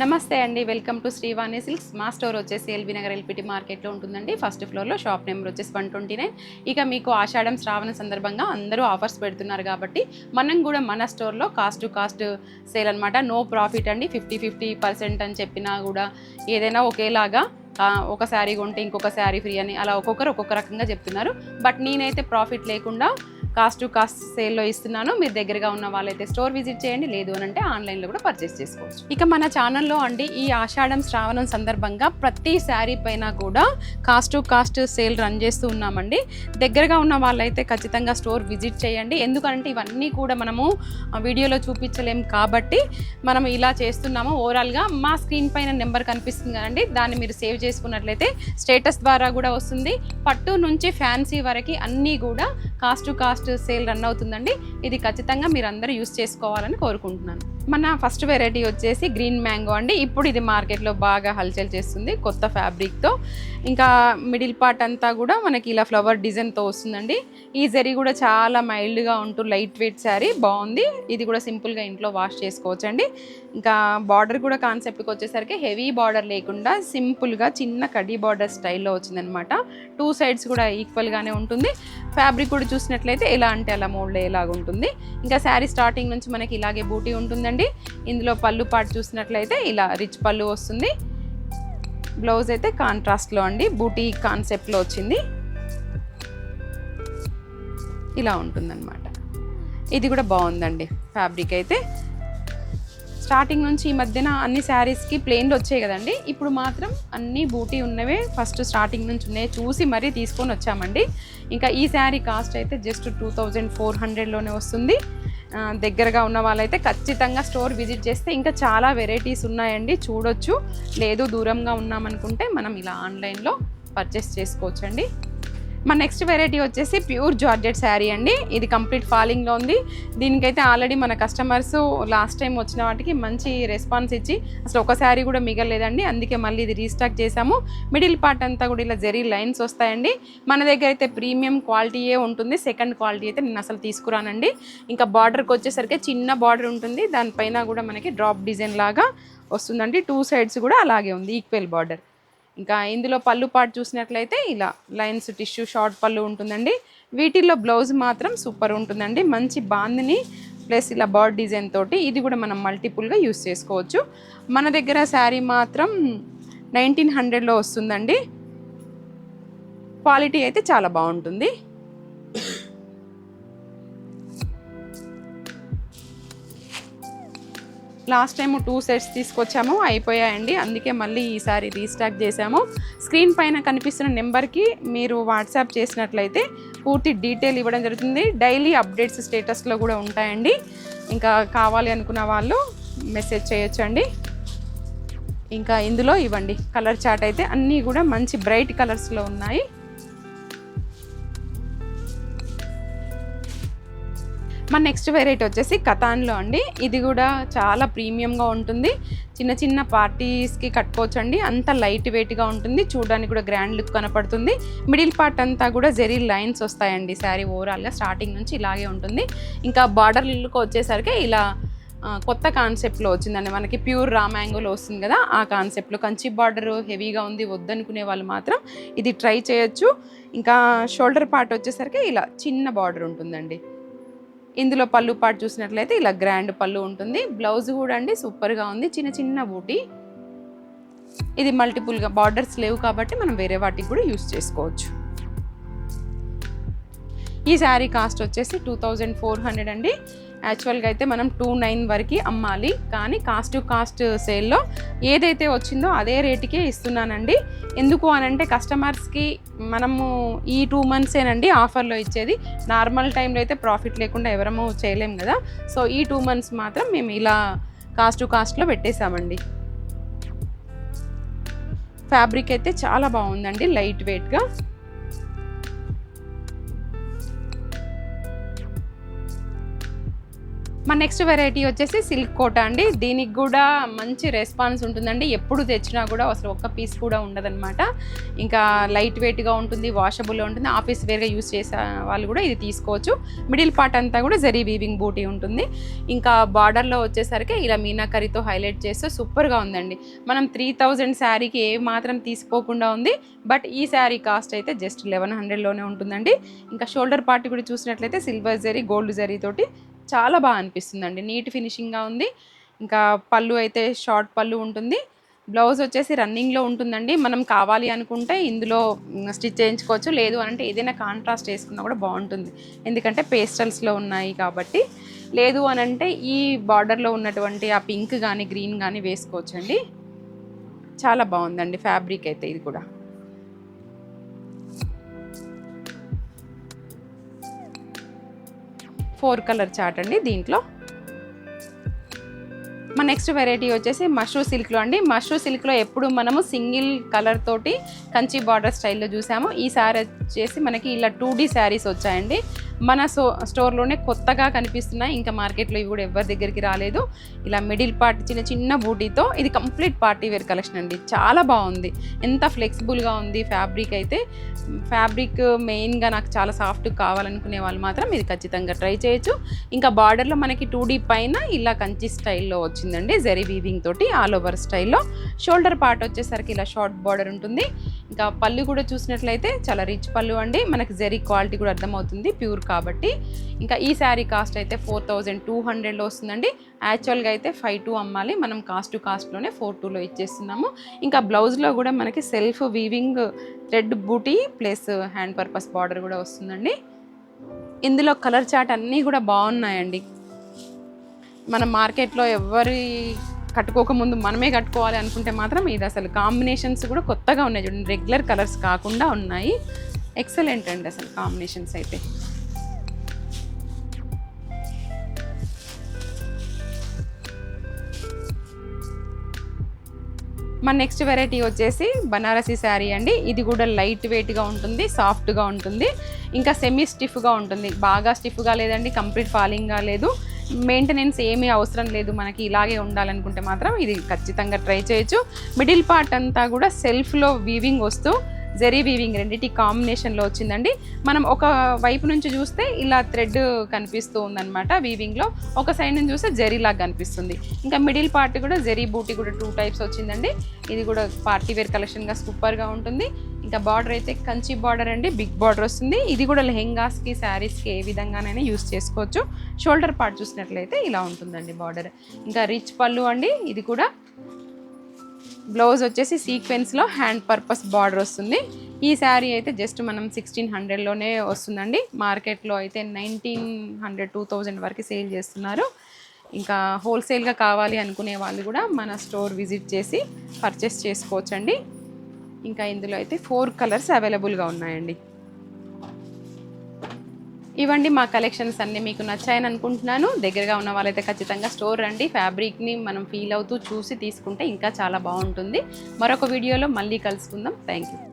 నమస్తే అండి, welcome to Srivani silks. మా స్టోర్ వచ్చేసి ఎల్బీ నగర్ ఎల్పిటి మార్కెట్లో ఉంటుందండి. ఫస్ట్ ఫ్లోర్లో, షాప్ నెంబర్ వచ్చేసి 129. ఇక మీకు ఆషాఢం శ్రావణ సందర్భంగా అందరూ ఆఫర్స్ పెడుతున్నారు కాబట్టి మనం కూడా మన స్టోర్లో కాస్ట్ టు కాస్ట్ సేల్ అనమాట. నో ప్రాఫిట్ అండి, 50% అని చెప్పినా కూడా ఏదైనా ఒకేలాగా ఒక శారీ కొంటే ఇంకొక శారీ ఫ్రీ అని అలా ఒక్కొక్కరు ఒక్కొక్క రకంగా చెప్తున్నారు. బట్ నేనైతే ప్రాఫిట్ లేకుండా కాస్ట్ టు కాస్ట్ సేల్లో ఇస్తున్నాను. మీరు దగ్గరగా ఉన్న వాళ్ళైతే స్టోర్ విజిట్ చేయండి, లేదు అని అంటే ఆన్లైన్లో కూడా పర్చేస్ చేసుకోవచ్చు. ఇక మన ఛానల్లో అండి ఈ ఆషాఢం శ్రావణం సందర్భంగా ప్రతి శారీ పైన కూడా cost to cost sale run చేస్తూ ఉన్నామండి. దగ్గరగా ఉన్న వాళ్ళైతే ఖచ్చితంగా స్టోర్ విజిట్ చేయండి. ఎందుకంటే ఇవన్నీ కూడా మనము వీడియోలో చూపించలేం కాబట్టి మనం ఇలా చేస్తున్నాము. ఓవరాల్గా మా స్క్రీన్ పైన నెంబర్ కనిపిస్తుంది కదండి, దాన్ని మీరు సేవ్ చేసుకున్నట్లయితే స్టేటస్ ద్వారా కూడా వస్తుంది. పట్టు నుంచి ఫ్యాన్సీ వరకు అన్నీ కూడా cost to cost sale run అవుతుందండి. ఇది ఖచ్చితంగా మీరు అందరూ యూస్ చేసుకోవాలని కోరుకుంటున్నాను. మన ఫస్ట్ వెరైటీ వచ్చేసి గ్రీన్ మ్యాంగో అండి. ఇప్పుడు ఇది మార్కెట్లో బాగా హల్చల్ చేస్తుంది కొత్త ఫ్యాబ్రిక్తో. ఇంకా మిడిల్ పార్ట్ అంతా కూడా మనకి ఇలా ఫ్లవర్ డిజైన్తో వస్తుందండి. ఈ జరీ కూడా చాలా మైల్డ్గా ఉంటూ లైట్ వెయిట్ శారీ బాగుంది. ఇది కూడా సింపుల్గా ఇంట్లో వాష్ చేసుకోవచ్చు అండి. ఇంకా బార్డర్ కూడా కాన్సెప్ట్కి వచ్చేసరికి హెవీ బార్డర్ లేకుండా సింపుల్గా చిన్న కడ్డీ బార్డర్ స్టైల్లో వచ్చిందనమాట. 2 సైడ్స్ కూడా ఈక్వల్గానే ఉంటుంది. ఫ్యాబ్రిక్ కూడా చూసినట్లయితే ఎలా అంటే అలా మోల్డ్ అయ్యేలాగా ఉంటుంది. ఇంకా శారీ స్టార్టింగ్ నుంచి మనకి ఇలాగే బూటీ ఉంటుందండి. ఇందులో పళ్ళు పాటు చూసినట్లయితే ఇలా రిచ్ పళ్ళు వస్తుంది. బ్లౌజ్ అయితే కాంట్రాస్ట్లో అండి, బూటీ కాన్సెప్ట్లో వచ్చింది. ఇలా ఉంటుందన్నమాట. ఇది కూడా బాగుందండి ఫ్యాబ్రిక్ అయితే. స్టార్టింగ్ నుంచి ఈ మధ్యన అన్ని శారీస్కి ప్లెయిన్లు వచ్చాయి కదండి, ఇప్పుడు మాత్రం అన్నీ బూటీ ఉన్నవే ఫస్ట్ స్టార్టింగ్ నుంచి ఉన్నాయి చూసి మరీ తీసుకొని వచ్చామండి. ఇంకా ఈ శారీ కాస్ట్ అయితే జస్ట్ 2400లోనే వస్తుంది. దగ్గరగా ఉన్న వాళ్ళైతే ఖచ్చితంగా స్టోర్ విజిట్ చేస్తే ఇంకా చాలా వెరైటీస్ ఉన్నాయండి, చూడొచ్చు. లేదు దూరంగా ఉన్నామనుకుంటే మనం ఇలా ఆన్లైన్లో పర్చేస్ చేసుకోవచ్చండి. మన నెక్స్ట్ వెరైటీ వచ్చేసి ప్యూర్ జార్జెట్ శారీ అండి. ఇది కంప్లీట్ ఫాలింగ్లో ఉంది. దీనికైతే ఆల్రెడీ మన కస్టమర్స్ లాస్ట్ టైం వచ్చిన వాటికి మంచి రెస్పాన్స్ ఇచ్చి అసలు ఒక శారీ కూడా మిగలలేదండి. అందుకే మళ్ళీ ఇది రీస్టాక్ చేసాము. మిడిల్ పార్ట్ అంతా కూడా ఇలా జరీ లైన్స్ వస్తాయండి. మన దగ్గర అయితే ప్రీమియం క్వాలిటీయే ఉంటుంది, సెకండ్ క్వాలిటీ అయితే నేను అసలు తీసుకురానండి. ఇంకా బార్డర్కి వచ్చేసరికి చిన్న బార్డర్ ఉంటుంది, దానిపైన కూడా మనకి డ్రాప్ డిజైన్ లాగా వస్తుందండి. 2 సైడ్స్ కూడా అలాగే ఉంది ఈక్వల్ బార్డర్. ఇంకా ఇందులో పళ్ళు పాటు చూసినట్లయితే ఇలా లైన్స్ టిష్యూ షార్ట్ పళ్ళు ఉంటుందండి. వీటిల్లో బ్లౌజ్ మాత్రం సూపర్ ఉంటుందండి, మంచి బాందిని ప్లస్ ఇలా బర్డ్ డిజైన్ తోటి. ఇది కూడా మనం మల్టిపుల్గా యూస్ చేసుకోవచ్చు. మన దగ్గర శారీ మాత్రం 1900లో వస్తుందండి. క్వాలిటీ అయితే చాలా బాగుంటుంది. లాస్ట్ టైం 2 సెట్స్ తీసుకొచ్చాము, అయిపోయాయండి. అందుకే మళ్ళీ ఈసారి రీస్టాక్ చేసాము. స్క్రీన్ పైన కనిపిస్తున్న నెంబర్కి మీరు వాట్సాప్ చేసినట్లయితే పూర్తి డీటెయిల్ ఇవ్వడం జరుగుతుంది. డైలీ అప్డేట్స్ స్టేటస్లో కూడా ఉంటాయండి. ఇంకా కావాలి అనుకున్న వాళ్ళు మెసేజ్ చేయొచ్చండి. ఇంకా ఇందులో ఇవ్వండి కలర్ చార్ట్ అయితే అన్నీ కూడా మంచి బ్రైట్ కలర్స్లో ఉన్నాయి. మన నెక్స్ట్ వెరైటీ వచ్చేసి కతాన్లో అండి. ఇది కూడా చాలా ప్రీమియంగా ఉంటుంది, చిన్న చిన్న పార్టీస్కి కట్టుకోవచ్చు అండి. అంత లైట్ వెయిట్గా ఉంటుంది, చూడడానికి కూడా గ్రాండ్ లుక్ కనపడుతుంది. మిడిల్ పార్ట్ అంతా కూడా జెరీ లైన్స్ వస్తాయండి. శారీ ఓవరాల్గా స్టార్టింగ్ నుంచి ఇలాగే ఉంటుంది. ఇంకా బార్డర్ లుక్ వచ్చేసరికి ఇలా కొత్త కాన్సెప్ట్లో వచ్చిందండి. మనకి ప్యూర్ రా మ్యాంగోలో వస్తుంది కదా, ఆ కాన్సెప్ట్లో. కంచి బార్డర్ హెవీగా ఉంది వద్దనుకునే వాళ్ళు మాత్రం ఇది ట్రై చేయొచ్చు. ఇంకా షోల్డర్ పార్ట్ వచ్చేసరికి ఇలా చిన్న బార్డర్ ఉంటుందండి. ఇందులో పళ్ళు పాటు చూసినట్లయితే ఇలా గ్రాండ్ పళ్ళు ఉంటుంది. బ్లౌజ్ కూడా అండి సూపర్గా ఉంది, చిన్న చిన్న బూటీ. ఇది మల్టిపుల్గా బార్డర్స్ లేవు కాబట్టి మనం వేరే వాటికి కూడా యూస్ చేసుకోవచ్చు. ఈ శారీ కాస్ట్ వచ్చేసి 2400 అండి. యాక్చువల్గా అయితే మనం 29 వరకు అమ్మాలి, కానీ కాస్ట్ టు కాస్ట్ సేల్లో ఏదైతే వచ్చిందో అదే రేటుకే ఇస్తున్నానండి. ఎందుకు అనంటే కస్టమర్స్కి మనము ఈ 2 మంత్సేనండి ఆఫర్లో ఇచ్చేది. నార్మల్ టైంలో అయితే ప్రాఫిట్ లేకుండా ఎవరము చేయలేం కదా. సో ఈ 2 మంత్స్ మాత్రం మేము ఇలా కాస్ట్ టు కాస్ట్లో పెట్టేశామండి. ఫ్యాబ్రిక్ అయితే చాలా బాగుందండి, లైట్ వెయిట్గా. మన నెక్స్ట్ వెరైటీ వచ్చేసి సిల్క్ కోట అండి. దీనికి కూడా మంచి రెస్పాన్స్ ఉంటుందండి. ఎప్పుడు తెచ్చినా కూడా అసలు ఒక్క పీస్ కూడా ఉండదన్నమాట. ఇంకా లైట్ వెయిట్గా ఉంటుంది, వాషబుల్గా ఉంటుంది. ఆఫీస్ వేర్గా యూస్ చేసే వాళ్ళు కూడా ఇది తీసుకోవచ్చు. మిడిల్ పార్ట్ అంతా కూడా జరీ వీవింగ్ బూటీ ఉంటుంది. ఇంకా బార్డర్లో వచ్చేసరికి ఇలా మీనాకరితో హైలైట్ చేస్తే సూపర్గా ఉందండి. మనం 3000 శారీకి ఏ మాత్రం తీసుకోకుండా ఉంది. బట్ ఈ శారీ కాస్ట్ అయితే జస్ట్ 1100లోనే ఉంటుందండి. ఇంకా షోల్డర్ పార్ట్ కూడా చూసినట్లయితే సిల్వర్ జరీ, గోల్డ్ జరీ తోటి చాలా బాగా అనిపిస్తుందండి. నీట్ ఫినిషింగ్గా ఉంది. ఇంకా పళ్ళు అయితే షార్ట్ పళ్ళు ఉంటుంది. బ్లౌజ్ వచ్చేసి రన్నింగ్లో ఉంటుందండి. మనం కావాలి అనుకుంటే ఇందులో స్టిచ్ చేయించుకోవచ్చు. లేదు అంటే ఏదైనా కాంట్రాస్ట్ వేసుకున్నా కూడా బాగుంటుంది. ఎందుకంటే పేస్టల్స్లో ఉన్నాయి కాబట్టి. లేదు అనంటే ఈ బార్డర్లో ఉన్నటువంటి ఆ పింక్ కానీ గ్రీన్ కానీ వేసుకోవచ్చండి. చాలా బాగుందండి ఫ్యాబ్రిక్ అయితే ఇది కూడా. ఫోర్ కలర్ చార్ట్ అండి దీంట్లో. మన నెక్స్ట్ వెరైటీ వచ్చేసి మష్రూ సిల్క్లో అండి. మష్రూ సిల్క్లో ఎప్పుడు మనము సింగిల్ కలర్ తోటి కంచి బార్డర్ స్టైల్లో చూసాము. ఈ సారీ వచ్చేసి మనకి ఇలా 2D శారీస్ వచ్చాయండి. మన స్టోర్లోనే కొత్తగా కనిపిస్తున్నాయి. ఇంకా మార్కెట్లో ఇవి కూడా ఎవరి దగ్గరికి రాలేదు. ఇలా మిడిల్ పార్ట్ చిన్న చిన్న బూటీతో ఇది కంప్లీట్ పార్టీ వేర్ కలెక్షన్ అండి. చాలా బాగుంది. ఎంత ఫ్లెక్సిబుల్గా ఉంది ఫ్యాబ్రిక్ అయితే. ఫ్యాబ్రిక్ మెయిన్గా నాకు చాలా సాఫ్ట్ కావాలనుకునే వాళ్ళు మాత్రం ఇది ఖచ్చితంగా ట్రై చేయొచ్చు. ఇంకా బార్డర్లో మనకి 2D పైన ఇలా కంచి స్టైల్లో వచ్చిందండి. జరీ వీవింగ్ తోటి ఆల్ ఓవర్ స్టైల్లో. షోల్డర్ పార్ట్ వచ్చేసరికి ఇలా షార్ట్ బార్డర్ ఉంటుంది. ఇంకా పళ్ళు కూడా చూసినట్లయితే చాలా రిచ్ పళ్ళు అండి. మనకి జరీ క్వాలిటీ కూడా అర్థమవుతుంది, ప్యూర్ కాబట్టి. ఇంకా ఈ శారీ కాస్ట్ అయితే 4200లో వస్తుందండి. యాక్చువల్గా అయితే 52 అమ్మాలి. మనం కాస్ట్ టు కాస్ట్లోనే 42లో ఇచ్చేస్తున్నాము. ఇంకా బ్లౌజ్లో కూడా మనకి సెల్ఫ్ వీవింగ్ థ్రెడ్ బూటీ ప్లస్ హ్యాండ్ పర్పస్ బార్డర్ కూడా వస్తుందండి. ఇందులో కలర్ చార్ట్ అన్నీ కూడా బాగున్నాయండి. మన మార్కెట్లో ఎవరి కట్టుకోకముందు మనమే కట్టుకోవాలి అనుకుంటే మాత్రం ఇది అసలు కాంబినేషన్స్ కూడా కొత్తగా ఉన్నాయి చూడండి. రెగ్యులర్ కలర్స్ కాకుండా ఉన్నాయి. ఎక్సలెంట్ అండి అసలు కాంబినేషన్స్ అయితే. మన నెక్స్ట్ వెరైటీ వచ్చేసి బనారసీ శారీ అండి. ఇది కూడా లైట్ వెయిట్గా ఉంటుంది, సాఫ్ట్గా ఉంటుంది, ఇంకా సెమీ స్టిఫ్గా ఉంటుంది. బాగా స్టిఫ్గా లేదండి, కంప్లీట్ ఫాలింగ్గా లేదు. మెయింటెనెన్స్ ఏమీ అవసరం లేదు. మనకి ఇలాగే ఉండాలనుకుంటే మాత్రం ఇది ఖచ్చితంగా ట్రై చేయొచ్చు. మిడిల్ పార్ట్ అంతా కూడా సెల్ఫ్లో వీవింగ్ వస్తూ జరీ వీవింగ్ రెండింటి కాంబినేషన్లో వచ్చిందండి. మనం ఒక వైపు నుంచి చూస్తే ఇలా థ్రెడ్ కనిపిస్తూ ఉందన్నమాట వీవింగ్లో. ఒక సైడ్ నుంచి చూస్తే జరీలాగా కనిపిస్తుంది. ఇంకా మిడిల్ పార్ట్ కూడా జరీ బూటీ కూడా 2 టైప్స్ వచ్చిందండి. ఇది కూడా పార్టీ వేర్ కలెక్షన్గా సూపర్గా ఉంటుంది. ఇంకా బార్డర్ అయితే కంచి బార్డర్ అండి, బిగ్ బార్డర్ వస్తుంది. ఇది కూడా లెహెంగాస్కి శారీస్కి ఏ విధంగానైనా యూస్ చేసుకోవచ్చు. షోల్డర్ పార్ట్ చూసినట్లయితే ఇలా ఉంటుందండి బార్డర్. ఇంకా రిచ్ పళ్ళు అండి. ఇది కూడా బ్లౌజ్ వచ్చేసి సీక్వెన్స్లో హ్యాండ్ పర్పస్ బార్డర్ వస్తుంది. ఈ శారీ అయితే జస్ట్ మనం 1600లోనే వస్తుందండి. మార్కెట్లో అయితే 1900 2000 వరకు సేల్ చేస్తున్నారు. ఇంకా హోల్సేల్గా కావాలి అనుకునే వాళ్ళు కూడా మన స్టోర్ విజిట్ చేసి పర్చేస్ చేసుకోవచ్చండి. ఇంకా ఇందులో అయితే 4 కలర్స్ అవైలబుల్గా ఉన్నాయండి. ఇవండి మా కలెక్షన్స్ అన్నీ మీకు నచ్చాయని అనుకుంటున్నాను. దగ్గరగా ఉన్న వాళ్ళైతే ఖచ్చితంగా స్టోర్ రండి. ఫ్యాబ్రిక్ని మనం ఫీల్ అవుతూ చూసి తీసుకుంటే ఇంకా చాలా బాగుంటుంది. మరొక వీడియోలో మళ్ళీ కలుసుకుందాం. Thank you.